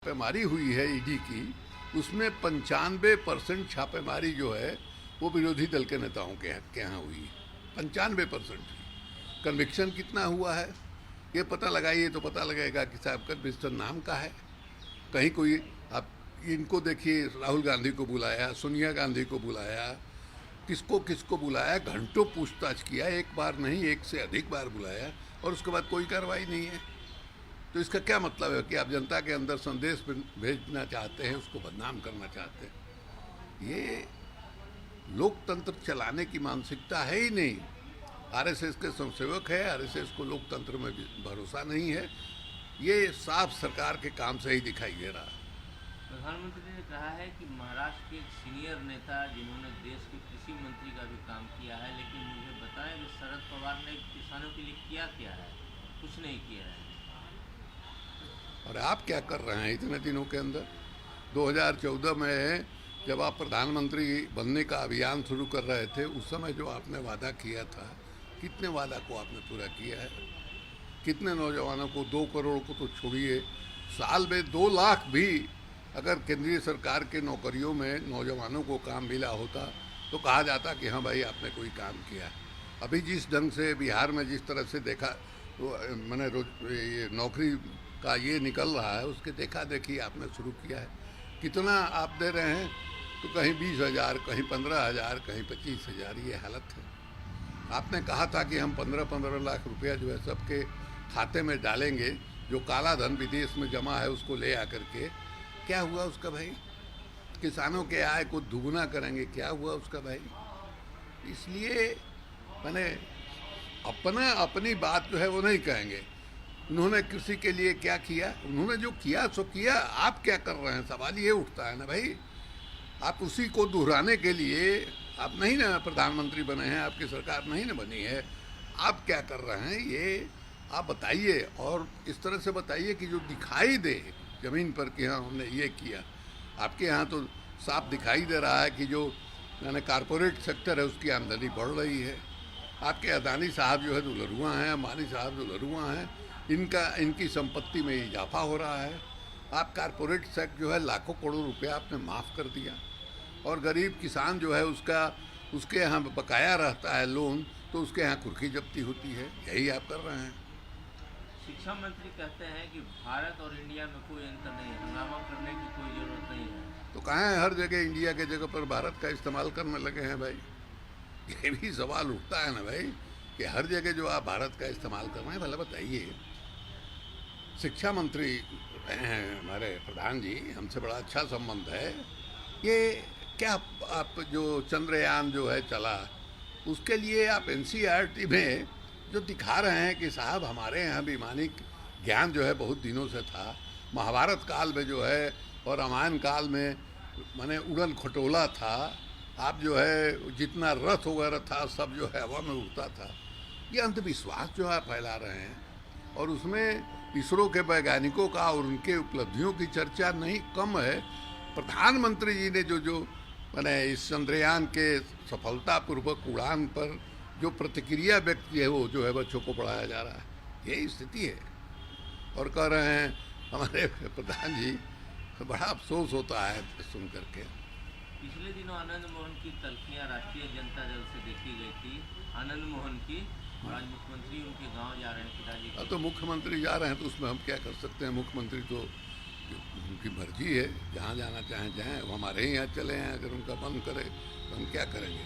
छापेमारी हुई है ईडी की, उसमें 95% छापेमारी जो है वो विरोधी दल के नेताओं के यहाँ हुई है। 95%। कन्विक्शन कितना हुआ है ये पता लगाइए तो पता लगेगा कि साहब कन्विक्शन नाम का है। कहीं कोई आप इनको देखिए, राहुल गांधी को बुलाया, सोनिया गांधी को बुलाया, किसको किसको बुलाया, घंटों पूछताछ किया, एक बार नहीं एक से अधिक बार बुलाया और उसके बाद कोई कार्रवाई नहीं है। तो इसका क्या मतलब है कि आप जनता के अंदर संदेश भेजना चाहते हैं, उसको बदनाम करना चाहते हैं। ये लोकतंत्र चलाने की मानसिकता है ही नहीं। आरएसएस के संसेवक है, आरएसएस को लोकतंत्र में भरोसा नहीं है। ये साफ सरकार के काम से ही दिखाई दे रहा है। प्रधानमंत्री ने कहा है कि महाराष्ट्र के एक सीनियर नेता जिन्होंने देश के कृषि मंत्री का भी काम किया है, लेकिन मुझे बताएं कि शरद पवार ने किसानों के लिए किया क्या है? कुछ नहीं किया है। और आप क्या कर रहे हैं इतने दिनों के अंदर? 2014 में जब आप प्रधानमंत्री बनने का अभियान शुरू कर रहे थे, उस समय जो आपने वादा किया था, कितने वादा को आपने पूरा किया है? कितने नौजवानों को, 2 करोड़ को तो छोड़िए, साल में 2 लाख भी अगर केंद्रीय सरकार के नौकरियों में नौजवानों को काम मिला होता तो कहा जाता कि हाँ भाई आपने कोई काम किया। अभी जिस ढंग से बिहार में जिस तरह से देखा तो मैंने ये नौकरी का ये निकल रहा है, उसके देखा देखी आपने शुरू किया है। कितना आप दे रहे हैं? तो कहीं 20,000, कहीं 15,000, कहीं 25,000, ये हालत है। आपने कहा था कि हम 15-15 लाख रुपया जो है सबके खाते में डालेंगे, जो काला धन विदेश में जमा है उसको ले आकर के। क्या हुआ उसका भाई? किसानों के आय को दुगुना करेंगे, क्या हुआ उसका भाई? इसलिए मैंने अपनी बात जो है वो नहीं कहेंगे। उन्होंने कृषि के लिए क्या किया, उन्होंने जो किया सो किया। आप क्या कर रहे हैं? सवाल ये उठता है ना भाई। आप उसी को दोहराने के लिए, आप नहीं ना प्रधानमंत्री बने हैं, आपकी सरकार नहीं ना बनी है, आप क्या कर रहे हैं ये आप बताइए। और इस तरह से बताइए कि जो दिखाई दे ज़मीन पर कि हाँ हमने ये किया। आपके यहाँ तो साफ दिखाई दे रहा है कि जो मैंने कॉरपोरेट सेक्टर है उसकी आमदनी बढ़ रही है। आपके अदानी साहब जो है दुलरुआ हैं, अंबानी साहब दुलरुआ हैं, इनकी संपत्ति में इजाफा हो रहा है। आप कॉरपोरेट सेक्टर जो है लाखों करोड़ रुपया आपने माफ़ कर दिया और गरीब किसान जो है उसके यहाँ बकाया रहता है लोन, तो उसके यहाँ कुर्की जब्ती होती है। यही आप कर रहे हैं। शिक्षा मंत्री कहते हैं कि भारत और इंडिया में कोई अंतर नहीं है, हंगामा करने की कोई जरूरत नहीं है। तो कहाँ है? हर जगह इंडिया के जगह पर भारत का इस्तेमाल करने लगे हैं भाई। ये भी सवाल उठता है ना भाई कि हर जगह जो आप भारत का इस्तेमाल कर रहे हैं। भला बताइए, शिक्षा मंत्री हैं हमारे प्रधान जी, हमसे बड़ा अच्छा संबंध है। ये क्या आप जो चंद्रयान जो है चला, उसके लिए आप एनसीईआरटी में जो दिखा रहे हैं कि साहब हमारे यहाँ भी वैमानिक ज्ञान जो है बहुत दिनों से था। महाभारत काल में जो है और रामायण काल में माने उड़न खटोला था। आप जो है जितना रथ वगैरह था सब जो है हवा में उड़ता था। ये अंधविश्वास जो है फैला रहे हैं और उसमें इसरो के वैज्ञानिकों का और उनके उपलब्धियों की चर्चा नहीं कम है। प्रधानमंत्री जी ने जो मैंने इस चंद्रयान के सफलतापूर्वक उड़ान पर जो प्रतिक्रिया व्यक्त की है वो जो है बच्चों को पढ़ाया जा रहा है। यही स्थिति है। और कह रहे हैं हमारे प्रधान जी, बड़ा अफसोस होता है सुन करके। पिछले दिनों आनंद मोहन की तल्खियां राष्ट्रीय जनता दल से देखी गई थी, आनंद मोहन की, और आज मुख्यमंत्री उनके गांव जा रहे हैं पिताजी के। तो मुख्यमंत्री जा रहे हैं तो उसमें हम क्या कर सकते हैं? मुख्यमंत्री तो उनकी मर्जी है, जहाँ जाना चाहें जाएँ। वो हमारे ही यहाँ चले हैं, अगर उनका मन करे तो हम क्या करेंगे।